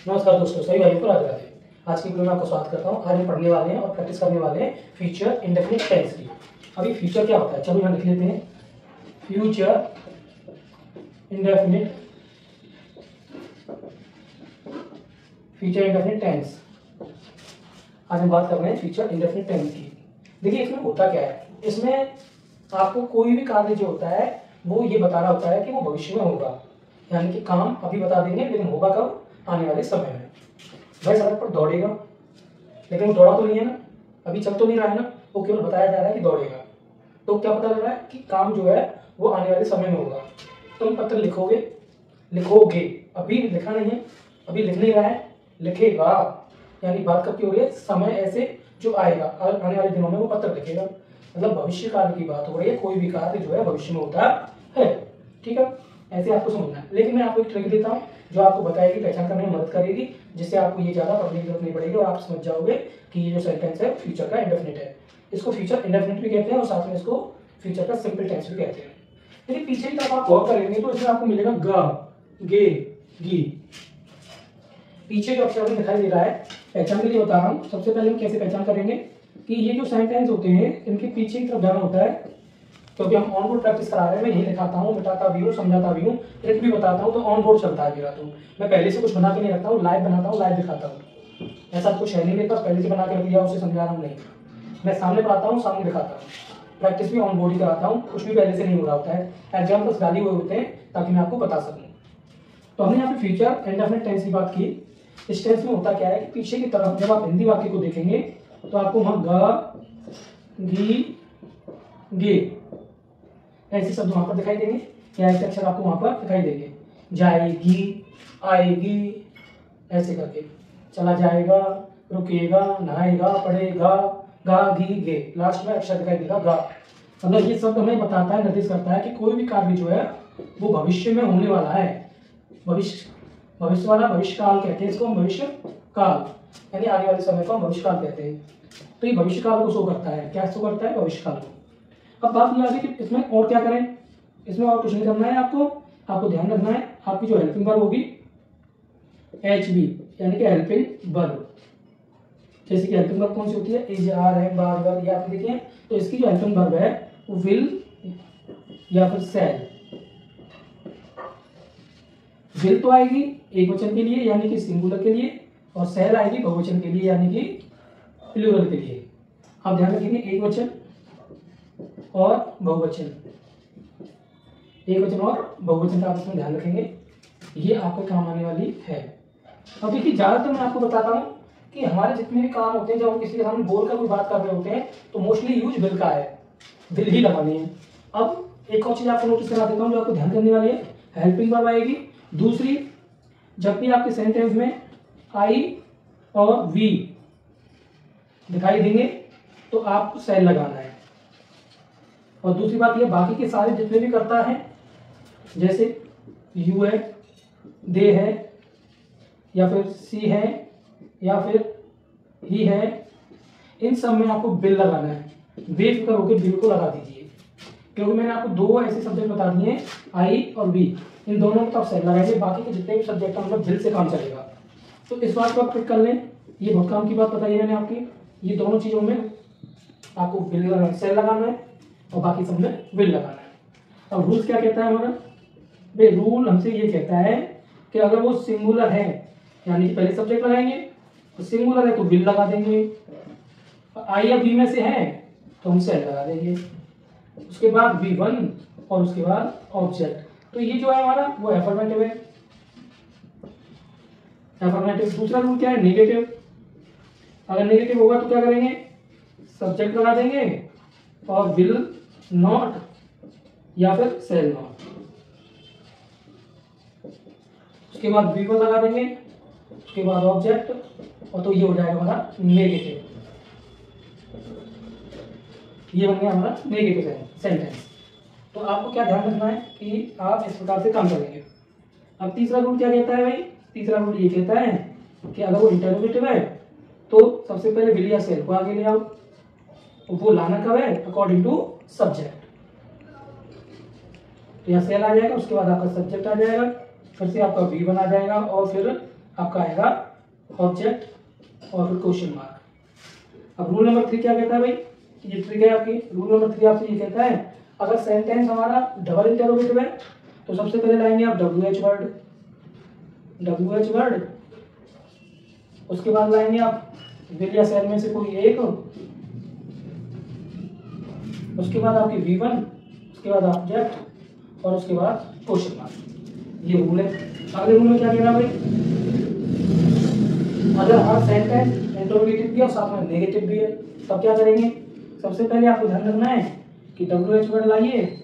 नमस्कार दोस्तों, सभी भाइयों को राधे राधे। आज की वीडियो में आपका स्वागत करता हूँ। आज हम पढ़ने वाले हैं और प्रैक्टिस करने वाले हैं फ्यूचर इंडेफिनिट टेंस की। अभी फ्यूचर क्या होता है, चलो यहाँ लिख लेते हैं। Future indefinite tense. आज हम बात कर रहे हैं फ्यूचर इंडेफिनिट टेंस की। देखिए इसमें होता क्या है, इसमें आपको कोई भी कार्य जो होता है वो ये बता रहा होता है कि वो भविष्य में होगा, यानी कि काम अभी बता देंगे लेकिन होगा कब, आने वाले समय में। भाई सड़क पर दौड़ेगा, लेकिन वो दौड़ा तो नहीं है ना, अभी चल तो नहीं रहा है ना, वो केवल बताया जा रहा है कि दौड़ेगा। तो क्या पता लग रहा है कि काम जो है वो आने वाले समय में होगा। तुम पत्र लिखोगे, अभी लिखा नहीं है, अभी लिख नहीं रहा है, लिखेगा, यानी बात कब की हो रही है, समय ऐसे जो आएगा, आने वाले दिनों में वो पत्र लिखेगा। मतलब भविष्य काल की बात हो रही है, कोई भी कार्य जो है भविष्य में होता है। ठीक है, ऐसे आपको समझना है। लेकिन मैं आपको एक ट्रिक देता हूँ जो आपको बताएगी, पहचान करने में मदद करेगी, जिससे आपको ये ज्यादा पढ़ने की जरूरत नहीं पड़ेगी और आप समझ जाओगे कि ये जो सेंटेंस है फ्यूचर का इंडेफिनिट है। इसको फ्यूचर इंडेफिनिट भी कहते हैं और साथ में इसको फ्यूचर का सिंपल टेंस भी कहते हैं। लेकिन पीछे की तरफ आप गौर करेंगे तो इसमें आपको मिलेगा ग, गे, गी। पीछे जो अक्षर दिखाई दे रहा है, पहचान के लिए बता रहा हूँ। सबसे पहले हम कैसे पहचान करेंगे कि ये जो सेंटेंस होते हैं इनके पीछे की तरफ जाना होता है, क्योंकि हम ऑन बोर्ड प्रैक्टिस करा रहे हैं। मैं यही लिखाता हूँ, मिटाता भी हूँ, समझाता भी हूँ, ट्रिक भी बताता हूँ। तो ऑन बोर्ड चलता है मेरा। तो मैं पहले से कुछ बना के नहीं रखता हूँ, लाइव बनाता हूँ, लाइव दिखाता हूँ। ऐसा कुछ है नहीं मेरे पास पहले से बना के रख लिया उसे समझा रहा हूँ, नहीं। मैं सामने पढ़ाता हूँ, सामने दिखाता हूँ। प्रैक्टिस भी ऑन बोर्ड ही कराता हूँ, कुछ भी पहले से नहीं हो रहा होता है। एग्जाम्पल्स डाले हुए होते हैं ताकि मैं आपको बता सकूँ। तो हमने यहाँ पे फ्यूचर इंडेफिनिट टेंस की बात की। इस टेंस में होता क्या है कि पीछे की तरफ जब आप हिंदी वाक्य को देखेंगे तो आपको वहां ग, गी, गे ऐसे शब्द वहां पर दिखाई देंगे, या ऐसे अक्षर आपको वहां पर दिखाई देंगे। जाएगी, आएगी, ऐसे करके चला जाएगा, रुकेगा, नहाएगा, पढ़ेगा, गा, गी, गे। लास्ट में अक्षर दिखाई देगा गा। मतलब ये शब्द हमें बताता है, निर्देश करता है कि कोई भी कार्य जो है वो भविष्य में होने वाला है। भविष्य वाला भविष्य काल कहते हैं इसको हम, भविष्य काल, यानी आने वाले समय को हम भविष्य काल कहते हैं। तो ये भविष्य काल को शो करता है। क्या शो करता है? भविष्य काल को। अब बात ये आ गई कि इसमें और क्या करें। इसमें और कुछ नहीं करना है आपको ध्यान रखना है आपकी जो हेल्पिंग वर्ब होगी HB, यानी कि हेल्पिंग वर्ब। जैसे कि हेल्पिंग वर्ब कौन सी होती है, इज, आर, है, बार, वर, ये आपने देखिए। तो इसकी जो हेल्पिंग वर्ब है वो विल या फिर शैल। विल तो आएगी एक वचन के लिए यानी कि सिंगुलर के लिए, और शैल आएगी बहुवचन के लिए यानी कि प्लूरल के लिए। आप ध्यान रखेंगे एक वचन और बहुवचन, एक वचन और बहुवचन का आप इसमें ध्यान रखेंगे, ये आपको काम आने वाली है। अब देखिए ज्यादातर मैं आपको बताता हूँ कि हमारे जितने भी काम होते हैं, जब हम किसी के सामने बोलकर कोई बात कर रहे होते हैं तो मोस्टली यूज विल का है, विल ही लगानी है। अब एक और चीज आपको नोटिस करा देता हूँ जो आपको ध्यान करने वाली है। हेल्पिंग वर्ब आएगी। दूसरी, जब भी आपके सेंटेंस में आई और वी दिखाई देंगे तो आपको शैल लगाना है। और दूसरी बात ये, बाकी के सारे जितने भी करता है, जैसे यू है, दे है, या फिर सी है, या फिर ही है, इन सब में आपको बिल लगाना है। बेफिक्र होकर बिल को लगा दीजिए, क्योंकि मैंने आपको दो ऐसे सब्जेक्ट बता दिए हैं, आई और बी। इन दोनों को आप शैल लगाएंगे, बाकी के जितने भी सब्जेक्ट हैं उनमें बिल से काम चलेगा। तो इस बात को आप टिक कर लें। ये बहुत काम की बात बताई मैंने आपकी। ये दोनों चीजों में आपको बिल लगाना, शैल लगाना है, और बाकी सब में विल लगाना है। अब रूल्स क्या कहता है हमारा, भाई रूल हमसे ये कहता है कि अगर वो सिंगुलर है यानी कि पहले सब्जेक्ट लगाएंगे, तो सिंगुलर है तो विल लगा देंगे, आई या बी में से है तो हम शैल लगा देंगे, उसके बाद V1 और उसके बाद ऑब्जेक्ट। तो ये जो है हमारा वो एफर्मेटिव है। एफर्मेटिव। दूसरा रूल क्या है, नेगेटिव। अगर नेगेटिव होगा तो क्या करेंगे, सब्जेक्ट लगा देंगे और विल नॉट या फिर शैल नॉट, उसके बाद V1 लगा देंगे, उसके बाद ऑब्जेक्ट, और तो ये हो जाएगा हमारा नेगेटिव। ये बन गया हमारा नेगेटिव सेंटेंस। तो आपको क्या ध्यान रखना है कि आप इस प्रकार से काम करेंगे। अब तीसरा रूल क्या कहता है भाई, तीसरा रूल ये कहता है कि अगर वो इंटरोगेटिव है तो सबसे पहले विल या शैल को आगे ले आओ। वो लाना कब है, अकॉर्डिंग टू सब्जेक्ट। तो यहाँ शैल आ जाएगा, उसके बाद आपका सब्जेक्ट आ जाएगा, फिर से आपका V1 आ जाएगा, और फिर आपका आएगा ऑब्जेक्ट और फिर क्वेश्चन मार्क। अब रूल नंबर 3 क्या कहता है भाई, ये ट्रिक है आपकी। रूल नंबर 3 आपसे ये कहता है अगर सेंटेंस हमारा डबल इंटरोगेटिव है तो सबसे पहले लाएंगे आप WH वर्ड, उसके बाद लाएंगे आप विल या सेल में से कोई एक, उसके बाद आपकी V1, उसके बाद ऑब्जेक्ट और उसके बाद क्वेश्चन मार्क। ये रूल है। अगले रूल में क्या कह रहा है भाई, अगर हमारा सेंटेंस इंटरोगेटिव भी है और साथ में नेगेटिव भी है तब क्या करेंगे, सबसे पहले आपको ध्यान रखना है कि WH वर्ड लाइए,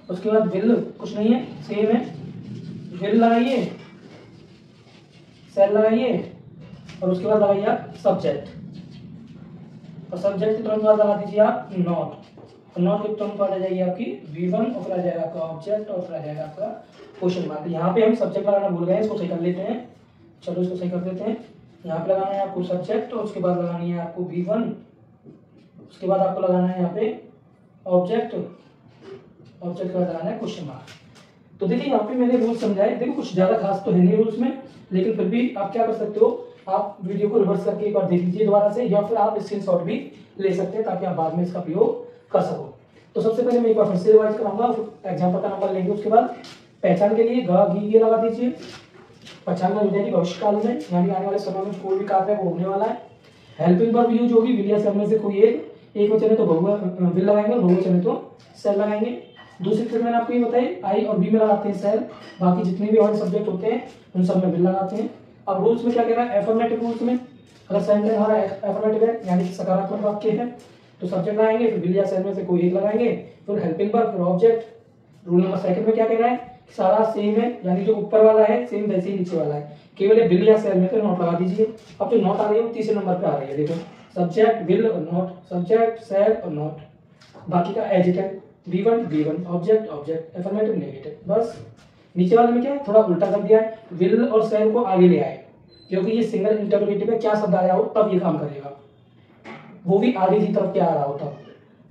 उसके बाद विल कुछ नहीं है सेम है, विल लगाइए, सेल लगाइए और उसके बाद लगाइए आप सब्जेक्ट, और सब्जेक्ट के तुरंत बाद लगा दीजिए आप नॉट, और नॉट के तुरंत बाद आ जाएगी आपकी V1 और फिर आ जाएगा आपका ऑब्जेक्ट और फिर आ जाएगा आपका क्वेश्चन मार्क। यहाँ पे हम सब्जेक्ट लगाना भूल गए, इसको सही कर लेते हैं। चलो इसको सही कर देते हैं। यहाँ पे लगाना है आपको सब्जेक्ट और उसके बाद लगानी है आपको V1, उसके बाद आपको लगाना है यहाँ पे ऑब्जेक्ट, ऑब्जेक्ट के बाद लगाना है क्वेश्चन मार्क। तो देखिए यहाँ पे मैंने रूल समझाए, देखो कुछ ज्यादा खास तो है नहीं रूल्स में, लेकिन फिर भी आप क्या कर सकते हो, आप वीडियो को रिवर्स करके एक बार देख लीजिए दोबारा से, या फिर आप स्क्रीनशॉट भी ले सकते हैं ताकि आप बाद में इसका प्रयोग कर सको। तो सबसे पहले मैं एक बार फिर से रिवाइज कराऊंगा, फिर एग्जाम्पल का नंबर लेंगे। उसके बाद पहचान के लिए ग लगा दीजिए, पहचान हो जाएगी भविष्य काल में, यानी आने वाले समय में कोई भी कार्य है वो होने वाला है। हेल्पिंग वर्ब यूज होगी, विल या सेल में से कोई एक वचन है तो विल लगाएंगे और बहुवचन है तो सेल लगाएंगे। दूसरी ट्रिक मैंने आपको ये बताई, आई और बी में लगाते हैं सेल, बाकी जितने भी और सब्जेक्ट होते हैं उन सब में विल लगाते हैं। अब रूल्स में क्या कह रहा है, एफर्मेटिव रूल्स में अगर सेंटेंस हमारा एफर्मेटिव है यानी कि सकारात्मक वाक्य है तो सब्जेक्ट लगाएंगे, फिर विल या सेल में से कोई एक लगाएंगे, फिर हेल्पिंग वर्ब, फिर ऑब्जेक्ट। रूल नंबर 2 में क्या कह रहा है, सारा सेम है, यानी जो ऊपर वाला है सेम वैसे ही नीचे वाला है, केवल विल या सेल में तो नॉट लगा दीजिए। अब जो नॉट आ रही है वो तीसरे नंबर पे आ रही है, देखो सब्जेक्ट विल और नॉट, सब्जेक्ट सेल और नॉट, बाकी का adjective V1 object affirmative negative. बस नीचे वाले में क्या है, थोड़ा उल्टा कर दिया है, विल और सेल को आगे ले आए क्योंकि ये सिंगल इंटरोगेटिव है, क्या शब्द आया हो तब ये काम करेगा, वो भी आगे की तरफ क्या आ रहा होता।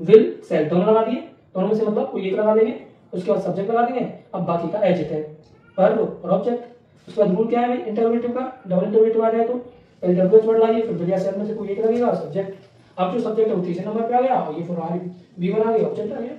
विल सेल दोनों लगा दिए, दोनों में से मतलब कोई एक लगा देंगे, उसके बाद सब्जेक्ट लगा देंगे, अब बाकी का एडजेक्टिव वर्ब और ऑब्जेक्ट। उसके बाद रूल क्या है भाई इंटरोगेटिव का, डबल इंटरोगेटिव आ जाए तो पहले WH वर्ड लाइए, फिर विल या सेल में से कोई एक लगेगा सब्जेक्ट। अब जो सब्जेक्ट है वो तीसरे नंबर पे आ गया और ये फिर V1 आ गया, ऑब्जेक्ट आ गया,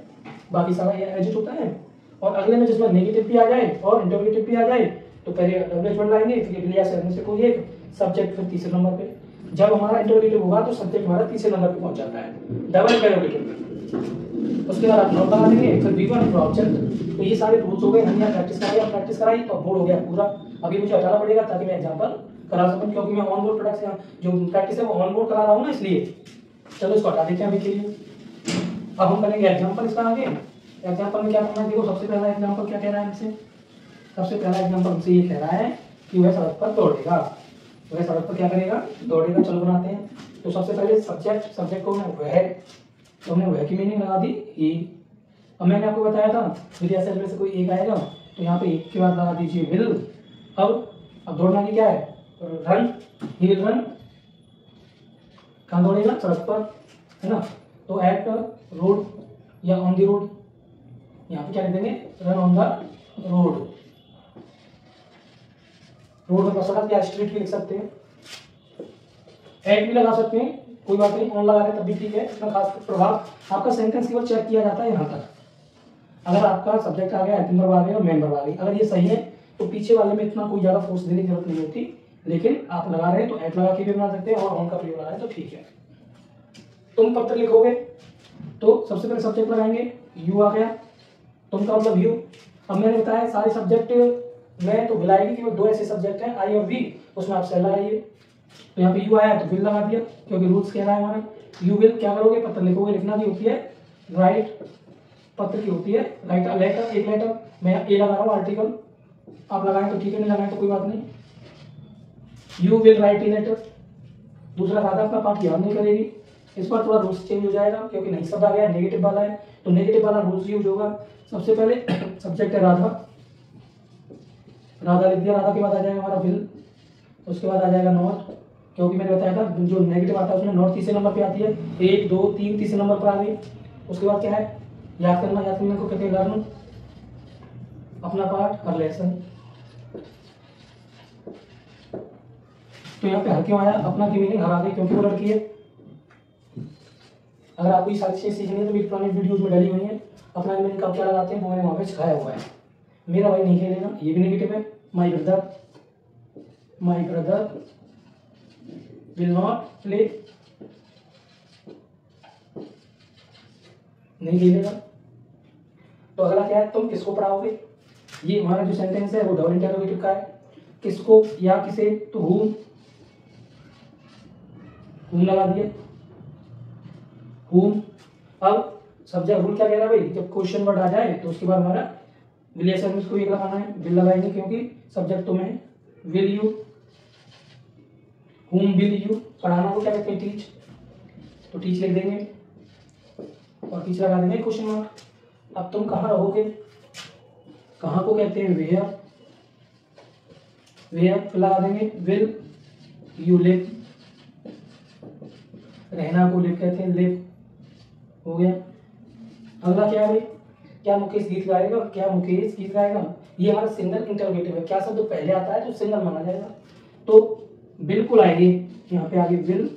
बाकी सारा ये एडजेक्ट होता है। और अगले में जिसमें नेगेटिव भी आ जाए और इंटरोगेटिव भी आ जाए तो पहले WH वर्ड लाएंगे, फिर विल या सेल में से कोई एक, सब्जेक्ट फिर तीसरे नंबर पे। जब हमारा इंटरोगेटिव होगा तो सब्जेक्ट हमारा तीसरे नंबर पे पहुंच जाता है, डबल इंटरोगेटिव। उसके बाद आप नॉट लगा देंगे, फिर V1 फिर ऑब्जेक्ट। तो ये सारे रूल्स हो गए, हमने प्रैक्टिस कराई तो बोर्ड हो गया पूरा। अभी मुझे हटाना पड़ेगा ताकि मैं एग्जांपल करा सकूं, क्योंकि मैं ऑन बोर्ड प्रोडक्ट जो प्रैक्टिस है वो ऑन बोर्ड करा रहा हूं ना, इसलिए। चलो इसको हटा देते हैं अभी के लिए। अब हम करेंगे एग्जांपल इसका आगे। एग्जांपल में क्या करना है, देखो सबसे पहला एग्जांपल क्या कह रहा है हमसे, सबसे पहला एग्जांपल हमसे ये कह रहा है कि वह सड़क पर दौड़ेगा, वह सड़क पर क्या करेगा, दौड़ेगा। चलो बनाते हैं। तो सबसे पहले सब्जेक्ट को वह, तो हमने वह की मीनिंग लगा दी ही। अब मैंने आपको बताया था विल या सेल में से कोई एक आएगा तो यहाँ पे एक के बाद लगा दीजिए विल। अब दौड़ना की क्या है, रन, ही विल रन, कहाँ दौड़ेगा, सड़क पर, है ना। तो एट रोड या ऑन द रोड, यहाँ पे क्या लिख देंगे, run on the road. Road मतलब सड़क या स्ट्रीट भी लिख सकते हैं, एट भी लगा सकते हैं, कोई बात नहीं, ऑन लगा रहे तब भी ठीक है। इसका खास प्रभाव आपका सेंटेंस केवल चेक किया जाता है यहाँ तक। अगर आपका सब्जेक्ट आ गया, हेल्पिंग वर्ब आ गया और मेन वर्ब आ गई, अगर ये सही है तो पीछे वाले में इतना कोई ज्यादा फोर्स देने की जरूरत नहीं होती। लेकिन आप लगा रहे हैं तो एट लगा के भी बना सकते हैं और ऑन का प्रयोग लगा रहे हैं तो ठीक है। तुम पत्र लिखोगे तो सबसे पहले सब्जेक्ट लगाएंगे, यू आ गया, तुम का मतलब यू। अब मैंने बताया सारे सब्जेक्ट में तो बुलाएगी केवल दो ऐसे सब्जेक्ट हैं, आई और वी, उसमें आप सेल लगाइए। तो यहाँ पे यू आया तो विल लगा दिया क्योंकि रूल्स कह रहा है हमारा। यू विल क्या करोगे, पत्र लिखोगे, लिखना की होती है राइट, पत्र की होती है राइट अ लेटर, एक लेटर। मैं ए लगा रहा हूँ आर्टिकल, आप लगाएं तो ठीक है, नहीं लगाएं तो कोई बात नहीं। You will write a letter, दूसरा राधा अपना पाठ याद नहीं करेगी। इस पर थोड़ा रूल्स चेंज हो जाएगा क्योंकि नई शब्द आ गया, नेगेटिव वाला है तो नेगेटिव वाला रूल्स यूज होगा। सबसे पहले सब्जेक्ट है राधा, राधा लिख दिया, राधा के बाद आ जाएगा हमारा विल, उसके बाद आ जाएगा नॉट, क्योंकि मैंने बताया था जो नेगेटिव आता है उसमें नॉट तीसरे नंबर पे आती है, 1 2 3 तीसरे नंबर पर आ गई। उसके बाद क्या है, याद करने को कहते हैं लर्न, अपना पाठ और लेसन। तो यहाँ पे हर क्यों आया, अपना की मीनिंग हर आ गई क्योंकि वो लड़की है। अगर आपको ये सारी चीज़ सीखनी है तो मेरी पुरानी वीडियोज में डली हुई है, अपना मीनिंग कब क्या लगाते हैं वो मैंने वहाँ पे सिखाया हुआ है। मेरा भाई नहीं खेलेगा, ये भी नेगेटिव है। My brother will not play, नहीं खेलेगा। तो अगला क्या है, तुम किसको पढ़ाओगे। ये हमारा जो सेंटेंस है वो डबल इंटरोगेटिव का है, किसको या किसे, तो whom लगा दिया, whom। अब सब्जेक्ट रूल क्या कह रहा है भाई, जब क्वेश्चन वर्ड आ जाए तो उसके बाद हमारा रिलेशन में इसको एक लगाना है, विल लगाएंगे क्योंकि सब्जेक्ट तुम्हें है। Will you, whom will you, पढ़ाना को क्या कहते हैं, टीच, तो टीच लिख देंगे और टीच लगा देंगे क्वेश्चन मार्क। अब तुम कहाँ रहोगे, कहाँ को कहते हैं वेयर, फिर लगा देंगे विल यू लिव, रहना को लिव कहते हैं, लिव हो गया। अगला क्या है भाई, क्या मुकेश गीत गाएगा, क्या मुकेश गीत गाएगा, ये हमारा सिंगल इंटरोगेटिव है, क्या शब्द तो पहले आता है तो सिंगल माना जाएगा, तो बिल्कुल आएगी यहाँ पे आगे विल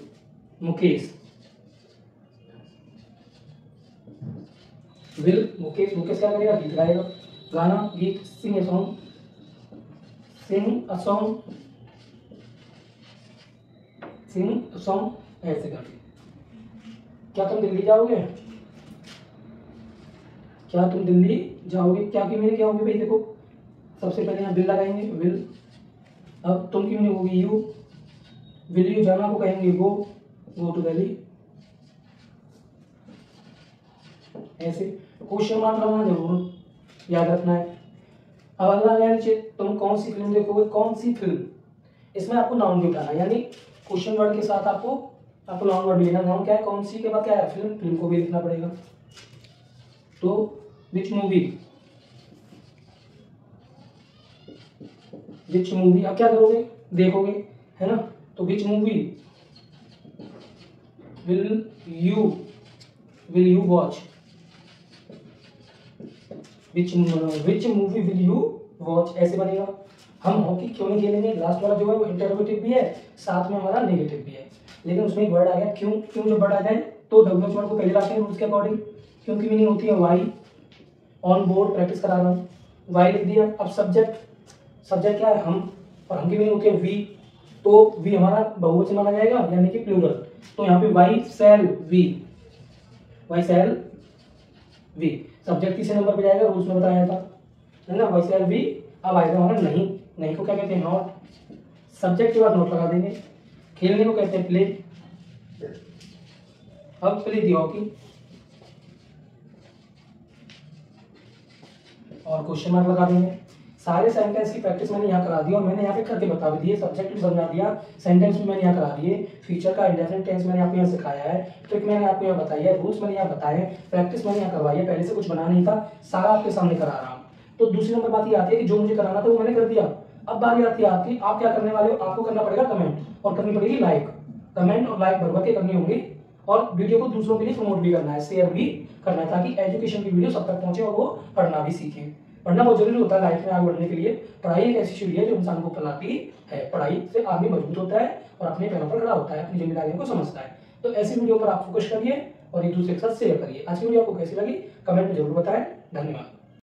मुकेश, विल मुकेश, मुकेश क्या करेगा, गीत गाएगा, गाना गीत, sing a song, sing a song, sing a song, ऐसे करके। क्या तुम दिल्ली जाओगे, क्या तुम दिल्ली जाओगे, क्या की मीनिंग क्या होगी भाई, देखो सबसे पहले यहाँ विल लगाएंगे, विल। अब तुम की मीनिंग होगी यू, विल यू जाना को कहेंगे गो टू दिल्ली, ऐसे। क्वेश्चन मार्क लगाना जरूर याद रखना है। अब अगला क्या नीचे, तुम कौन सी फिल्म देखोगे, कौन सी फिल्म, इसमें आपको नाउन भी उठाना है, यानी क्वेश्चन वर्ड के साथ आपको नाउन वर्ड लेना। नाउन क्या है, कौन सी के बाद क्या है, फिल्म को भी लिखना पड़ेगा। तो विच मूवी, अब क्या करोगे, देखोगे, है ना, तो which movie will you watch, which movie will you watch, ऐसे बनेगा। हम हॉकी क्यों नहीं खेलेंगे, लास्ट वाला जो है वो इंटरोगेटिव भी है, साथ में हमारा नेगेटिव भी है, लेकिन उसमें एक वर्ड आ गया क्यों, जब वर्ड आ जाए तो डब्ल्यू वर्ड को पहले लाते हैं रूल्स के अकॉर्डिंग। क्यों की मीनिंग होती है वाई, ऑन बोर्ड प्रैक्टिस करा रहा हूँ, वाई लिख दिया। अब सब्जेक्ट क्या है, हम, और हम की मीनिंग होती है वी, तो वी हमारा बहुवचन माना जाएगा यानी कि प्लूरल, तो यहाँ पे वाई सेल वी, सब्जेक्ट तीसरे नंबर पे जाएगा, रूल्स में बताया था, है ना, वाई सेल वी। अब आएगा हमारा नहीं को क्या कहते हैं, नॉट, सब्जेक्ट के बाद नॉट लगा देंगे। खेलने को कहते हैं प्ले, अब प्ले दी हॉकी, और क्वेश्चन मार्क लगा देंगे। सारे सेंटेंस की प्रैक्टिस मैंने यहाँ करा दी और मैंने यहाँ पे करके बता भी दिए, सब्जेक्ट भी समझा दिया, सेंटेंस भी मैंने यहाँ करा दिए, फ्यूचर का इंडेफिनिट टेंस मैंने आपको यहाँ सिखाया है, ट्रिक मैंने आपको यहाँ बताई है, रूल्स मैंने यहाँ बताए, प्रैक्टिस मैंने यहाँ करवाई है, पहले से कुछ बना नहीं था, सारा आपके सामने करा रहा हूँ। तो दूसरी नंबर बात ये आती है कि जो मुझे कराना था वो मैंने कर दिया। अब बारी आती है आपकी, आप क्या करने वाले हो, आपको करना पड़ेगा कमेंट, और करनी पड़ेगी लाइक, कमेंट और लाइक भर के करनी होगी, और वीडियो को दूसरों के लिए प्रमोट भी करना है, शेयर भी करना है, ताकि एजुकेशन की वीडियो सब तक पहुंचे और वो पढ़ना भी सीखें। पढ़ना बहुत जरूरी होता है लाइफ में आगे बढ़ने के लिए। पढ़ाई एक ऐसी चीज है जो इंसान को बनाती है, पढ़ाई से आदमी मजबूत होता है और अपने पैरों पर खड़ा होता है, अपनी जिम्मेदारियों को समझता है। तो ऐसी वीडियो पर आप फोकस करिए और एक दूसरे के साथ शेयर करिए। आज की वीडियो आपको कैसी लगी कमेंट में जरूर बताएं। धन्यवाद।